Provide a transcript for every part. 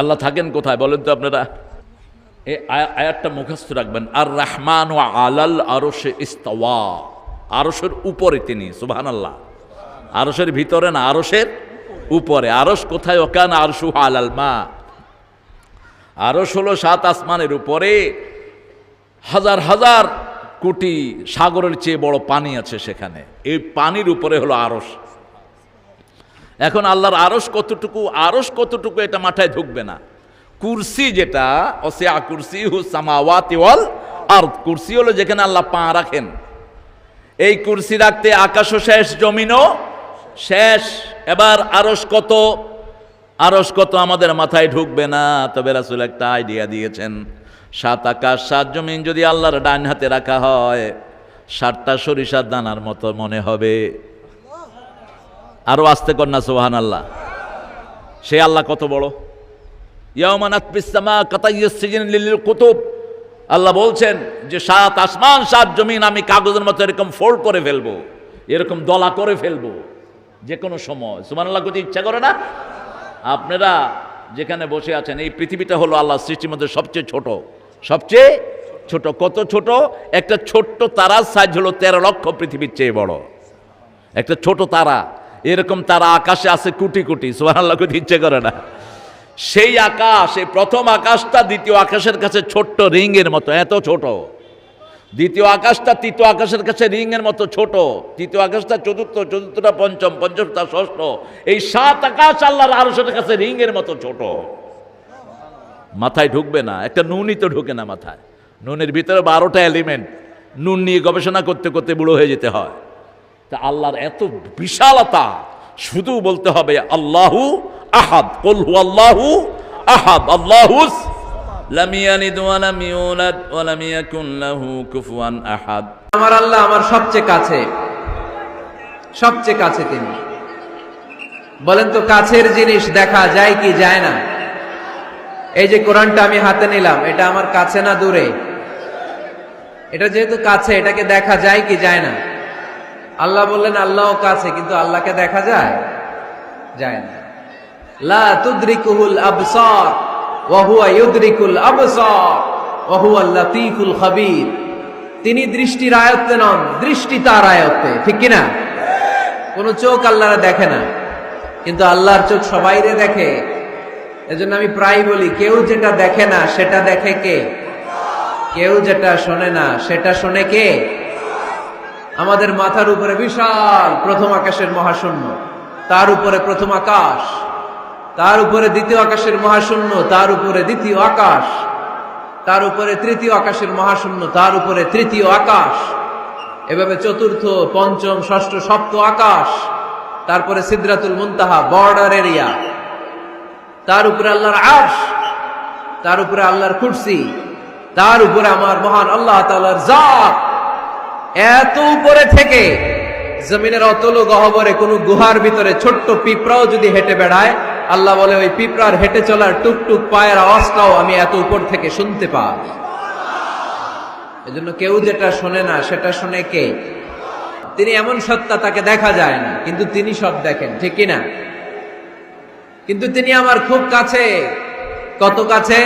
আল্লাহ থাকেন কোথায় বলেন তো আপনারা? এই আয়াতটা মুখস্থ রাখবেন, আর রাহমানু আলাল আরশে ইস্তাওয়া, আরশের উপরে তিনি, সুবহানাল্লাহ। আরশের ভিতরে না, আরশের উপরে। আরশ কোথায়? ওকান আরশু আলাল মা, আরশ হলো 7 আসমানের উপরে, হাজার হাজার কোটি সাগরের চেয়ে বড় পানি আছে সেখানে, এই পানির উপরে হলো আরশ। এখন আল্লাহর আরশ কতটুকু, আরশ কতটুকু এটা মাথায় ঢুকবে না। কুরসি যেটা, ওয়াসিআ কুরসিহু সামাওয়াতি ওয়াল আরদ, কুরসি হলো যেখানে আল্লাহ পা রাখেন। এই কুরসি রাখতে আকাশও শেষ, জমিনও শেষ। এবার আরশ কত, আরশ কত আমাদের মাথায় ঢুকবে না। তবে রাসূল একটা আইডিয়া দিয়েছেন, 7 আকাশ 7 জমিন যদি আল্লাহর ডান হাতে রাখা হয়, 7টা সরিষার দানার মতো মনে হবে। আরো আস্তে কন্যা সুবহানাল্লাহ। সে আল্লাহ কত বড়। ইয়াওমা নাতবিস সামা কাতাইয়িস সিজিন লিল কুতুব, আল্লাহ বলছেন যে 7 আসমান 7 জমিন আমি কাগজের মতো এরকম ফোল্ড করে ফেলবো, এরকম দলা করে ফেলবো যে কোনো সময়। সুবহানাল্লাহ করতে ইচ্ছা করে না? আপনারা যেখানে বসে আছেন, এই পৃথিবীটা হলো আল্লাহর সৃষ্টির মধ্যে সবচেয়ে ছোট, সবচেয়ে ছোট। কত ছোট? একটা ছোট্ট তারার সাইজ হলো 13 লক্ষ পৃথিবীর চেয়ে বড় একটা ছোট তারা। এরকম তারা আকাশে আছে কোটি কোটি। সুবহানাল্লাহ করতে ইচ্ছে করে না? সেই আকাশ, এই প্রথম আকাশটা দ্বিতীয় আকাশের কাছে ছোট্ট রিং এর মতো, এত ছোট। দ্বিতীয় আকাশটা তৃতীয় আকাশের কাছে রিং এর মতো ছোট। তৃতীয় আকাশটা চতুর্থ, চতুর্থটা পঞ্চম, পঞ্চমটা ষষ্ঠ। এই 7 আকাশ আল্লাহর আরশের কাছে রিং এর মতো ছোট। মাথায় ঢুকবে না। একটা নুনই তো ঢুকে না মাথায়। নুনের ভিতরে 12টা এলিমেন্ট। নুন নিয়ে গবেষণা করতে করতে বুড়ো হয়ে যেতে হয়। তা আল্লাহর এত বিশালতা, শুধু বলতে হবে আল্লাহু আহাদ, কুল হুয়াল্লাহু আহাদ, আল্লাহুস লাম ইয়ালিদ ওয়া লাম ইউলাদ ওয়া লাম ইয়াকুন লাহু কুফুয়ান আহাদ। আমার আল্লাহ আমার সবচেয়ে কাছে, সবচেয়ে কাছে তিনি। বলেন তো, কাছের জিনিস দেখা যায় কি যায় না? এই যে কোরআনটা আমি হাতে নিলাম, এটা আমার কাছে না দূরে? এটা যেহেতু কাছে, এটাকে দেখা যায় কি যায় না? আল্লাহ বললেন আল্লাহও কাছে, কিন্তু আল্লাহকে দেখা যায়? যায় না। লা তুদরিকুহুল আবসার ওয়া হুয়া ইউদরিকুল আবসার ওয়া হুয়াল লাতীফুল খাবীর। তিনি দৃষ্টির আয়ত্তে নন, দৃষ্টি তার আয়ত্তে, ঠিক কি না? কোন চোখ আল্লাহর দেখে না, কিন্তু আল্লাহর চোখ সবাইরে দেখে। এজন্য আমি প্রায় বলি, কেউ যেটা দেখে না সেটা দেখে কে? কেউ যেটা শোনে না সেটা শোনে কে? আমাদের মাথার উপরে বিশাল প্রথম আকাশের মহাশূন্য, তার উপরে প্রথম আকাশ, তার উপরে দ্বিতীয় আকাশের মহাশূন্য, তার উপরে দ্বিতীয় আকাশ, তার উপরে তৃতীয় আকাশের মহাশূন্য, তার উপরে তৃতীয় আকাশ, এভাবে চতুর্থ, পঞ্চম, ষষ্ঠ, সপ্ত আকাশ, তারপরে সিদরাতুল মুনতাহা, বর্ডার এরিয়া, তার উপরে আল্লাহর আরশ, তার উপরে আল্লাহর কুরসি, তার উপরে আমার মহান আল্লাহ তাআলার জাত। এত উপরে থেকে জমিনের অতল গহ্বরে কোন গুহার ভিতরে ছোট্ট পিঁপড়াও যদি হেঁটে বেড়ায়, আল্লাহ বলে ওই পিঁপড়ার হেঁটে চলার টুকটুক পায়ের আওয়াজটাও আমি এত উপর থেকে শুনতে পাই। এজন্য কেউ যেটা শোনে না সেটা শোনে কে? তিনি এমন সত্তা, তাকে দেখা যায় না, কিন্তু তিনি সব দেখেন, ঠিক কিনা? কিন্তু তিনি আমার খুব কাছে। কত কাছে?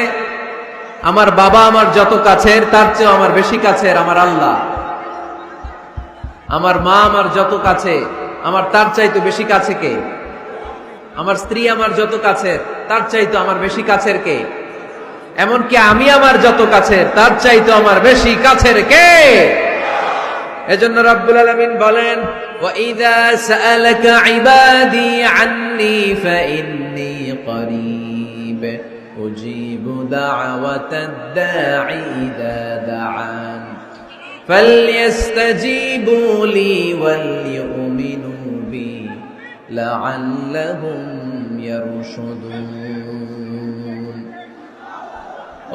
আমার বাবা আমার যত কাছের, তার চেয়ে আমার বেশি কাছের আমার আল্লাহ। আমার মা আমার যত কাছে, আমার তার চাইতে বেশি কাছে কে? আমার স্ত্রী আমার যত কাছের, তার চাইতে আমার বেশি কাছের কে? এমনকি আমি আমার যত কাছের, তার চাইতে আমার বেশি কাছের কে? এজন্য রাব্বুল আলামিন বলেন, ওয়া ইযা সাআলাকা ইবাদি আন্নী ফাইন্নী করিব উজিবু দাওয়াতাদ দাঈ ইযা দাআন فَلْيَسْتَجِيبُوا لِي وَلْيُؤْمِنُوا بِي لَعَلَّهُمْ يَرْشُدُونَ।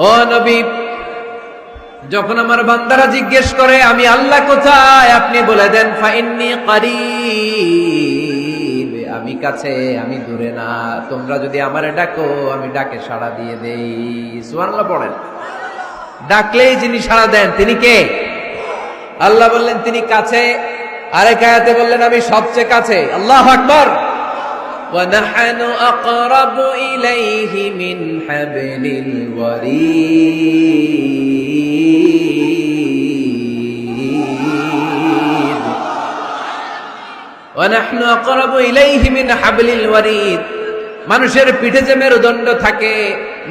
ও নবী, যখন আমার বান্দারা জিজ্ঞেস করে আমি আল্লাহ কোথায়, আপনি বলে দেন ফাইন্নী করিব, আমি কাছে, আমি দূরে না। তোমরা যদি আমারে ডাকো, আমি ডাকে সাড়া দিয়ে দেই। সুবহানাল্লাহ পড়েন। ডাকলেই যিনি সাড়া দেন তিনি কে? আল্লাহ বললেন তিনি কাছে। আরেক আয়াতে বললেন আমি সবচেয়ে কাছে। আল্লাহু আকবার। وَنَحْنُ أَقْرَبُ إِلَيْهِ مِنْ حَبْلِ الْوَرِيدِ وَنَحْنُ أَقْرَبُ إِلَيْهِ مِنْ حَبْلِ الْوَرِيدِ মানুষের পিঠে যে মেরুদণ্ড থাকে,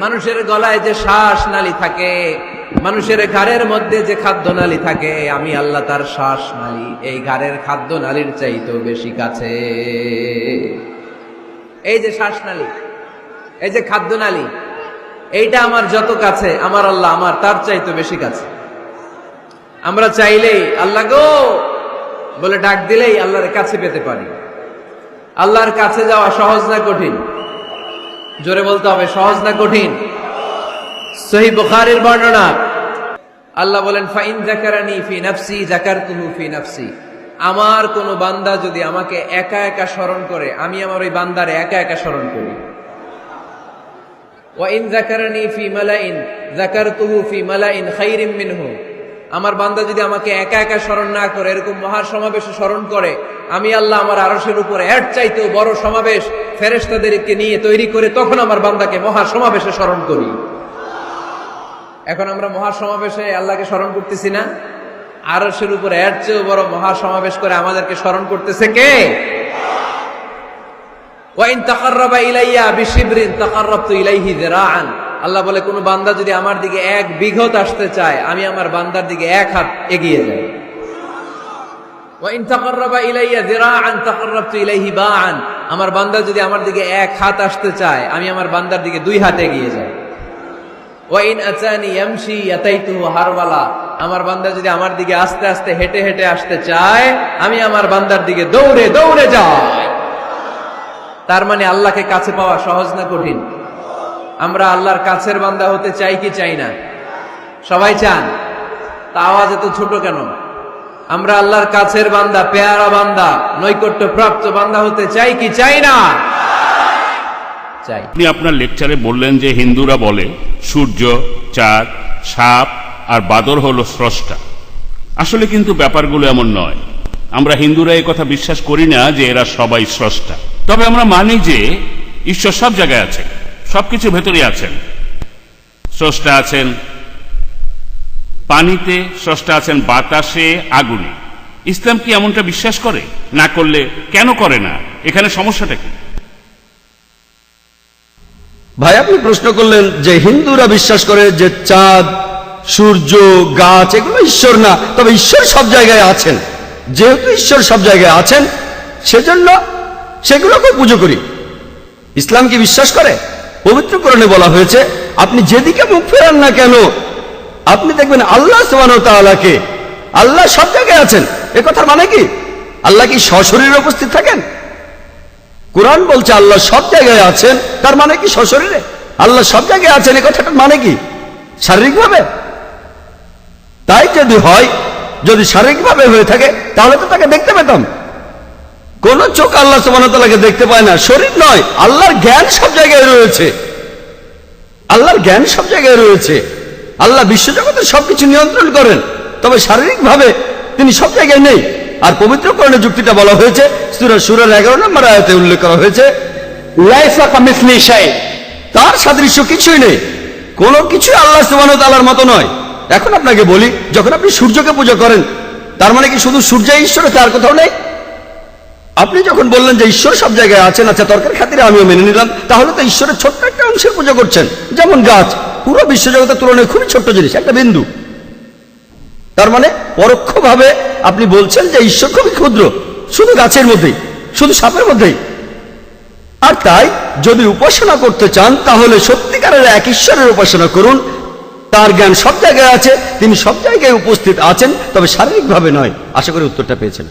মানুষের গলায় যে শ্বাস নালী থাকে, মানুষের ঘাড়ের মধ্যে যে খাদ্য নালী থাকে, আমি আল্লাহ তার শ্বাস নালী এই ঘাড়ের খাদ্য নালীর চাইতেও বেশি কাছে। এই যে শ্বাস নালী, এই যে খাদ্য নালী, এইটা আমার যত কাছে, আমার আল্লাহ আমার তার চাইতে বেশি কাছে। আমরা চাইলেই আল্লাহ গো বলে ডাক দিলেই আল্লাহর কাছে পেতে পারি। আল্লাহর কাছে যাওয়া সহজ না কঠিন? জোরে বলতে হবে, সহজ না কঠিন? সহিহ বুখারীর বর্ণনা, আল্লাহ বলেন ফাইন যাকারানি ফি নাফসি যাকারতুহু ফি নাফসি। আমার কোন বান্দা যদি আমাকে একা একা স্মরণ করে, আমি আমার ওই বান্দারে একা একা স্মরণ করি। ওয়া ইন যাকারানি ফি মালাইন যাকারতুহু ফি মালাইন খায়রিম মিনহু। আমার বান্দা যদি আমাকে একা একা স্মরণ না করে, এরকম মহা সমাবেশে স্মরণ করে, আমি আল্লাহ আমার আরশের উপরে এর চাইতেও বড় সমাবেশ ফেরেশতাদেরকে নিয়ে তৈরি করে তখন আমার বান্দাকে মহা সমাবেশে স্মরণ করি। এখন আমরা মহা সমাবেশে আল্লাহকে স্মরণ করতেছি না? আরশের উপরে এর চেয়েও বড় মহা সমাবেশ করে আমাদেরকে স্মরণ করতেছে কে? ওয়া ইন তাকাররাবা ইলাইয়া বিশিবরিন তাকাররাবতু ইলাইহি যিরাআন। আল্লাহ বলে কোন বান্দা যদি আমার দিকে 1 বিঘত আসতে চায়, আমি আমার বান্দার দিকে 1 হাত এগিয়ে যাই। ওয়া ইন তাকাররাবা ইলাইয়া যিরাআন তাকাররাবতু ইলাইহি বাআন। আমার বান্দা যদি আমার দিকে 1 হাত আসতে চায়, আমি আমার বান্দার দিকে 2 হাত এগিয়ে যাই। ওয়া ইন আতানি ইয়ামশি আতাইতুহু হারওয়ালা। আমার বান্দা যদি আমার দিকে আস্তে আস্তে হেঁটে হেঁটে আসতে চায়, আমি আমার বান্দার দিকে দৌড়ে দৌড়ে যাই। তার মানে আল্লাহকে কাছে পাওয়া সহজ না কঠিন? আমরা আল্লাহর কাছের বান্দা হতে চাই কি চাই না? সবাই চান। তা আওয়াজ এত ছোট কেন? আমরা আল্লাহর কাছের বান্দা, পেয়ারা বান্দা, নৈকট্য প্রাপ্ত বান্দা হতে চাই কি চাই না? চাই। আপনি আপনার লেকচারে বললেন যে হিন্দুরা বলে সূর্য, চাঁদ, সাপ আর বাদর হলো স্রষ্টা। আসলে কিন্তু ব্যাপারগুলো এমন নয়। আমরা হিন্দুরা এই কথা বিশ্বাস করি না যে এরা সবাই স্রষ্টা। তবে আমরা মানি যে ঈশ্বর সব জায়গায় আছেন, সবকিছু ভেতরে আছেন। স্রষ্টা আছেন পানিতে, স্রষ্টা আছেন বাতাসে, আগুনে। ইসলাম কি এমনটা বিশ্বাস করে? না করলে কেন করে না? এখানে সমস্যাটা কি? ভাই, আপনি প্রশ্ন করলেন যে হিন্দুরা বিশ্বাস করে যে চাঁদ, সূর্য, গাছ এগুলো ঈশ্বর না, তবে ঈশ্বর সব জায়গায় আছেন। যেহেতু ঈশ্বর সব জায়গায় আছেন, সেজন্য সেগুলোকে পুজো করি। ইসলাম কি বিশ্বাস করে? পবিত্র কোরআনে বলা হয়েছে, আপনি যেদিকে মুখ ফেরান না কেন, আপনি দেখবেন আল্লাহ সুবহানাহু ওয়া তাআলাকে। আল্লাহ সব জায়গায় আছেন। এ কথার মানে কি? আল্লাহ কি সশরীরে উপস্থিত থাকেন? কোরআন বলছে আল্লাহ সব জায়গায় আছেন, তার মানে কি সশরীরে? আল্লাহ সব জায়গায় আছেন এ কথাটার মানে কি? শারীরিকভাবে? তাই যদি হয়, যদি শারীরিকভাবে হয়ে থাকে, তাহলে তো তাকে দেখতে পেতাম। কোন চোখ আল্লাহ সুবহানাহু ওয়া তাআলাকে দেখতে পায় না, শরীর নয়। আল্লাহর জ্ঞান সব জায়গায় রয়েছে। আল্লাহর জ্ঞান সব জায়গায় রয়েছে। আল্লাহ বিশ্বজগতের সবকিছু নিয়ন্ত্রণ করেন, তবে শারীরিকভাবে তিনি সব জায়গায় নেই। আর পবিত্র কোরআনে যুক্তিটা বলা হয়েছে, সূরা সূরার 11 নম্বর আয়াতে উল্লেখ করা হয়েছে, লাইসা কামিসলি শাই, তার সাদৃশ্য কিছুই নেই। কোনো কিছু আল্লাহ সুবহানাহু ওয়া তাআলার মতো নয়। এখন আপনাকে বলি, যখন আপনি সূর্যকে পূজা করেন, তার মানে কি শুধু সূর্যই ঈশ্বর, তার কোথাও নেই? আপনি যখন বললেন যে ঈশ্বর সব জায়গায় আছেন, আচ্ছা তর্কের খাতিরে আমিও মেনে নিলাম, তাহলে তো ঈশ্বরের ছোট্ট একটা অংশের পূজা করছেন। যেমন গাছ, পুরো বিশ্বজগতের তুলনায় খুবই ছোট্ট জিনিস, একটা বিন্দু। তার মানে পরোক্ষভাবে আপনি বলছেন যে ঈশ্বর খুবই ক্ষুদ্র, শুধু গাছের মধ্যেই, শুধু সাপের মধ্যেই। আর তাই যদি উপাসনা করতে চান, তাহলে সত্যিকারের এক ঈশ্বরের উপাসনা করুন। তার জ্ঞান সব জায়গায় আছে, তিনি সব জায়গায় উপস্থিত আছেন, তবে শারীরিকভাবে নয়। আশা করি উত্তরটা পেয়েছেন।